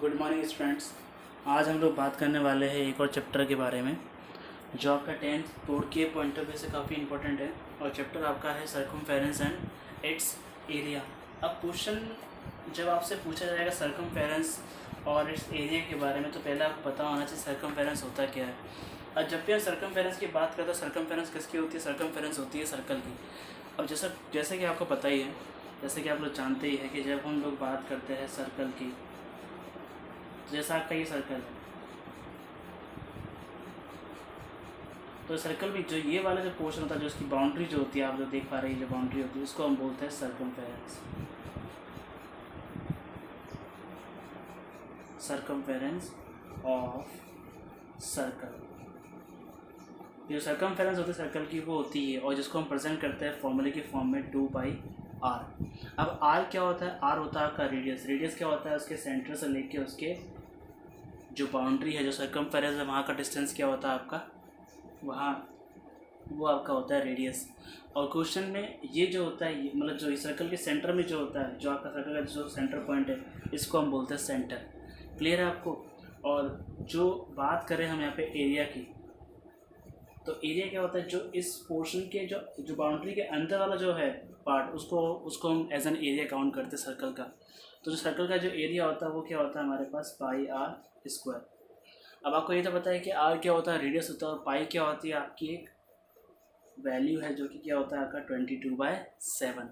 Good morning students. आज हम लोग बात करने वाले हैं एक और चैप्टर के बारे में जो आपका 10th बोर्ड के पॉइंट ऑफ व्यू से काफ़ी इंपॉर्टेंट है। और चैप्टर आपका है सर्कमफेरेंस एंड इट्स एरिया। अब क्वेश्चन जब आपसे पूछा जाएगा सर्कमफेरेंस और इट्स एरिया के बारे में तो पहले आपको पता होना चाहिए सर्कमफेरेंस होता क्या है। और जब भी हम सर्कमफेरेंस की बात करते हैं सर्कमफेरेंस किसकी होती है? सर्कमफेरेंस होती है सर्कल की। अब जैसे कि आपको पता ही है, जैसे कि आप लोग जानते ही हैं कि जब हम लोग बात करते हैं सर्कल की, जैसा आपका ये सर्कल है तो सर्कल में जो ये वाला जो पोर्शन होता है, जो इसकी बाउंड्री जो होती है, आप जो देख पा रहे हैं, जो बाउंड्री होती है उसको हम बोलते हैं सर्कमफेरेंस। Circumference of circle. जो सर्कमफेरेंस होती है सर्कल की वो होती है, और जिसको हम प्रेजेंट करते हैं फॉर्मूले के फॉर्म में 2πr। अब r क्या होता है? r होता है आपका रेडियस। रेडियस क्या होता है? उसके सेंटर से लेके उसके जो बाउंड्री है, जो सर्कमफेरेंस है, वहाँ का डिस्टेंस क्या होता है आपका? वहाँ वो आपका होता है रेडियस। और क्वेश्चन में ये जो होता है, मतलब जो इस सर्कल के सेंटर में जो होता है, जो आपका सर्कल का जो सेंटर पॉइंट है, इसको हम बोलते हैं सेंटर। क्लियर है आपको? और जो बात करें हम यहाँ पे एरिया की, तो एरिया क्या होता है? जो इस पोर्शन के जो बाउंड्री के अंदर वाला जो है पार्ट, उसको हम एज एन एरिया काउंट करते हैं सर्कल का। तो जो सर्कल का जो एरिया होता है वो क्या होता है हमारे पास? πr²। अब आपको ये तो पता है कि r क्या होता है? रेडियस होता है। और पाई क्या होती है? आपकी एक वैल्यू है जो कि क्या होता है आपका 22/7।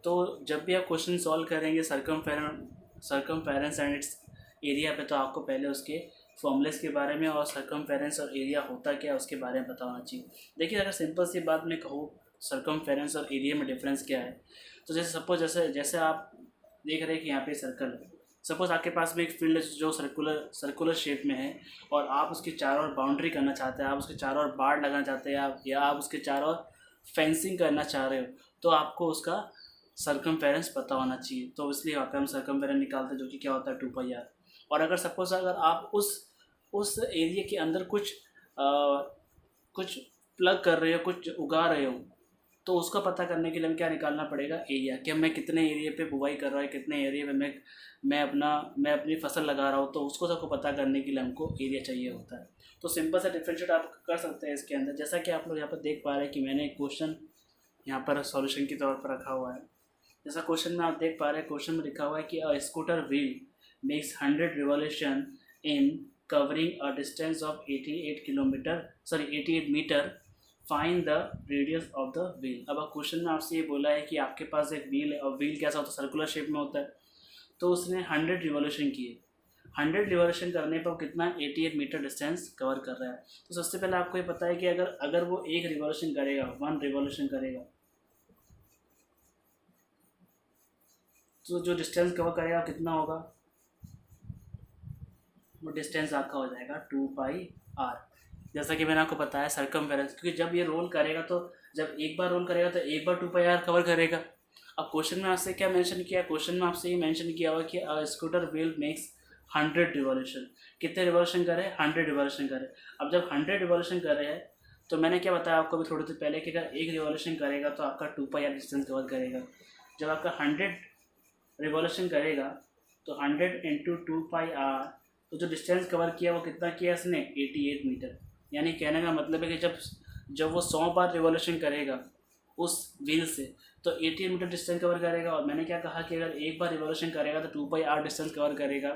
तो जब भी आप क्वेश्चन सॉल्व करेंगे सर्कमफेरेंस एंड इट्स एरिया पे, तो आपको पहले उसके फॉर्मूलेस के बारे में और सर्कमफेरेंस और एरिया होता क्या है उसके बारे में पता होना चाहिए। देखिए, अगर सिंपल सी बात मैं कहूँ सर्कमफेरेंस और एरिया में डिफरेंस क्या है, तो जैसे सपोज जैसे आप देख रहे हैं कि यहाँ पे सर्कल है। सपोज आपके पास में एक फील्ड जो सर्कुलर शेप में है, और आप उसके चारों ओर बाउंड्री करना चाहते हैं, आप उसके चारों ओर बाड़ लगाना चाहते हैं, या आप उसके चारों ओर फेंसिंग करना चाह रहे हो, तो आपको उसका सर्कमफेरेंस पता होना चाहिए। तो इसलिए वहाँ पे हम सर्कमफेरेंस निकालते हैं, जो कि क्या होता है 2πr। और अगर सपोज अगर आप उस एरिया के अंदर कुछ प्लग कर रहे हो, कुछ उगा रहे हो, तो उसका पता करने के लिए हमें क्या निकालना पड़ेगा? एरिया। कि मैं कितने एरिया पे बुवाई कर रहा है, कितने एरिया में मैं अपनी फसल लगा रहा हूँ, तो उसको सबको पता करने के लिए हमको एरिया चाहिए होता है। तो सिंपल सा डिफरेंशिएट आप कर सकते हैं इसके अंदर। जैसा कि आप लोग यहाँ पर देख पा रहे हैं कि मैंने एक क्वेश्चन यहाँ पर सॉल्यूशन के तौर पर रखा हुआ है। जैसा क्वेश्चन में आप देख पा रहे हैं, क्वेश्चन में लिखा हुआ है कि a scooter wheel makes 100 revolution in covering a distance of 88 metre, find the radius of the wheel. अब क्वेश्चन में आपसे ये बोला है कि आपके पास एक व्हील है, और व्हील कैसा होता है? सर्कुलर शेप में होता है। तो उसने 100 रिवॉल्यूशन किए। 100 रिवॉल्यूशन करने पर कितना? 88 मीटर डिस्टेंस कवर कर रहा है। तो सबसे पहले आपको ये पता है कि अगर वो एक रिवॉल्यूशन करेगा, 1 रिवॉल्यूशन करेगा, तो जो डिस्टेंस कवर करेगा कितना होगा? वो डिस्टेंस आपका हो जाएगा 2πr। जैसा कि मैंने आपको बताया सर्कमफेरेंस, क्योंकि जब ये रोल करेगा, तो जब एक बार रोल करेगा तो एक बार 2πr कवर करेगा। अब क्वेश्चन में आपसे क्या मेंशन किया? क्वेश्चन में आपसे ये मेंशन किया हुआ कि स्कूटर व्हील मेक्स 100 रिवॉल्यूशन। कितने रिवॉल्यूशन करे? 100 रिवॉल्यूशन करे। अब जब 100 रिवॉल्यूशन कर रहे हैं, तो मैंने क्या बताया आपको अभी थोड़ी देर पहले कि अगर एक रिवॉल्यूशन करेगा तो आपका 2πr डिस्टेंस कवर करेगा। जब आपका 100 रिवॉल्यूशन करेगा तो 100 × 2πr, तो जो डिस्टेंस कवर किया वो कितना किया इसने? 88 मीटर। यानी कहने का मतलब है कि जब वो 100 बार रिवॉल्यूशन करेगा उस व्हील से, तो 88 मीटर डिस्टेंस कवर करेगा। और मैंने क्या कहा कि अगर एक बार रिवॉल्यूशन करेगा तो 2πr डिस्टेंस कवर करेगा।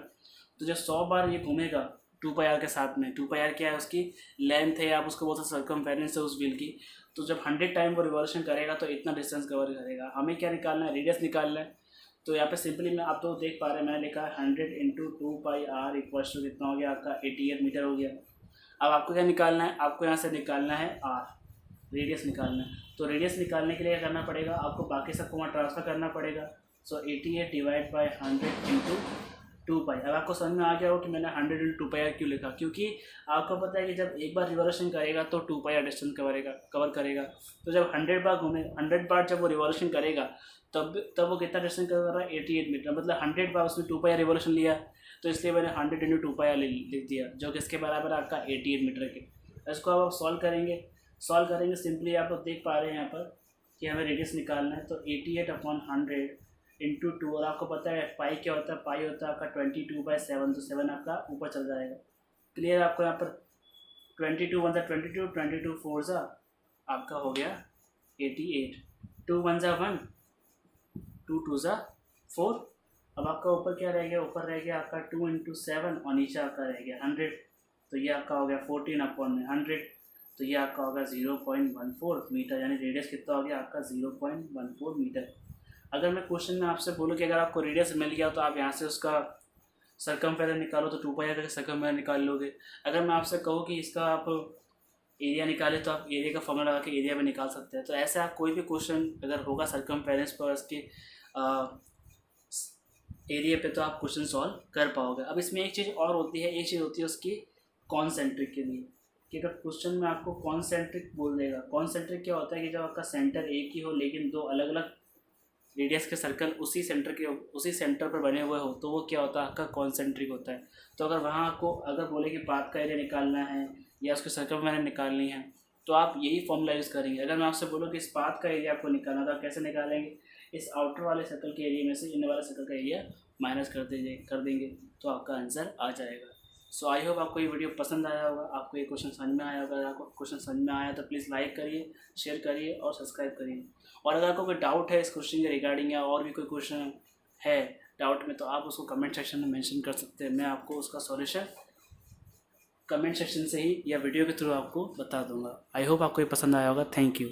तो जब 100 बार ये घूमेगा 2πr के साथ में, 2πr क्या है? उसकी लेंथ है, आप उसको बोलते हैं सर्कमफेरेंस है उस व्हील की। तो जब 100 टाइम वो रिवॉल्यूशन करेगा तो इतना डिस्टेंस कवर करेगा। हमें क्या निकालना है? रेडियस निकालना है। तो यहाँ पे सिंपली मैं आप तो देख पा रहे हैं, मैंने लिखा है 100 × 2πr इक्वल्स टू कितना हो गया आपका? 88 मीटर हो गया। अब आपको क्या निकालना है? आपको यहाँ से निकालना है r, रेडियस निकालना है। तो रेडियस निकालने के लिए क्या करना पड़ेगा? आपको बाकी सबको वहाँ ट्रांसफ़र करना पड़ेगा। सो 88 डिवाइड बाई 100 × 2π। अब आपको समझ में आ गया हो कि मैंने 100 × 2πr क्यों लिखा? क्योंकि आपको पता है कि जब एक बार रिवॉल्यूशन करेगा तो 2πr डिस्टेंस कवर करेगा। तो जब 100 बार घूमे, 100 बार जब वो रिवॉल्यूशन करेगा, तब वो कितना डिस्टेंस कवर कर रहा है? 88 मीटर। मतलब 100 बार उसने 2πr रिवॉल्यूशन लिया, तो इसलिए मैंने 100 × 2πr लिख दिया, जो कि इसके बराबर आपका 88 मीटर के। इसको अब आप सॉल्व करेंगे सिंपली आप लोग देख पा रहे हैं यहाँ पर कि हमें रेडियस निकालना है। तो 88/100 इंटू 2, और आपको पता है पाई क्या होता है, पाई होता है आपका 22/7, तो 7 आपका ऊपर चल जाएगा। क्लियर आपको यहाँ पर 22 1 22, 22 4 आपका हो गया 88, 2 1 1, 2 2 4। अब आपका ऊपर क्या रह गया, ऊपर रह गया आपका 2 × 7 और नीचे आपका रह गया 100, तो ये आपका हो गया 14/100, तो ये आपका होगा 0.14 मीटर, यानी रेडियस कितना हो गया आपका 0.14 मीटर। अगर मैं क्वेश्चन में आपसे बोलूँ कि अगर आपको रेडियस मिल गया तो आप यहाँ से उसका सर्कमफेरेंस निकालो तो 2 पाई करके सर्कमफेरेंस निकाल लोगे। अगर मैं आपसे कहूँ कि इसका आप एरिया निकाले तो आप एरिया का फॉर्मूला लगा के एरिया में निकाल सकते हैं। तो ऐसे आप कोई भी क्वेश्चन अगर होगा सर्कमफेरेंस पर उसके एरिया पे तो आप क्वेश्चन सॉल्व कर पाओगे। अब इसमें एक चीज़ और होती है, एक चीज़ होती है उसकी कॉन्सेंट्रिक के लिए, कि अगर क्वेश्चन में आपको कॉन्सेंट्रिक बोल देगा। कॉन्सेंट्रिक क्या होता है कि जब आपका सेंटर एक ही हो लेकिन दो अलग अलग रेडियस के सर्कल उसी सेंटर पर बने हुए हो, तो वो क्या होता है आपका कॉन्सेंट्रिक होता है। तो अगर वहाँ आपको अगर बोले कि पाथ का एरिया निकालना है या उसके सर्कमफेरेंस निकालनी है तो आप यही फॉर्मूला यूज़ करेंगे। अगर मैं आपसे बोलूँ कि इस पाथ का एरिया आपको निकालना तो आप कैसे निकालेंगे, इस आउटर वाले सर्कल के एरिया में से इनर वाले सर्कल का एरिया माइनस कर देंगे तो आपका आंसर आ जाएगा। सो आई होप आपको ये वीडियो पसंद आया होगा, आपको ये क्वेश्चन समझ में आया होगा। अगर आपको क्वेश्चन समझ में आया तो प्लीज़ लाइक करिए, शेयर करिए और सब्सक्राइब करिए। और अगर आपको कोई डाउट है इस क्वेश्चन के रिगार्डिंग या और भी कोई क्वेश्चन है डाउट में तो आप उसको कमेंट सेक्शन में मेंशन कर सकते हैं। मैं आपको उसका सॉल्यूशन कमेंट सेक्शन से ही या वीडियो के थ्रू आपको बता दूंगा। आई होप आपको ये पसंद आया होगा। Thank you.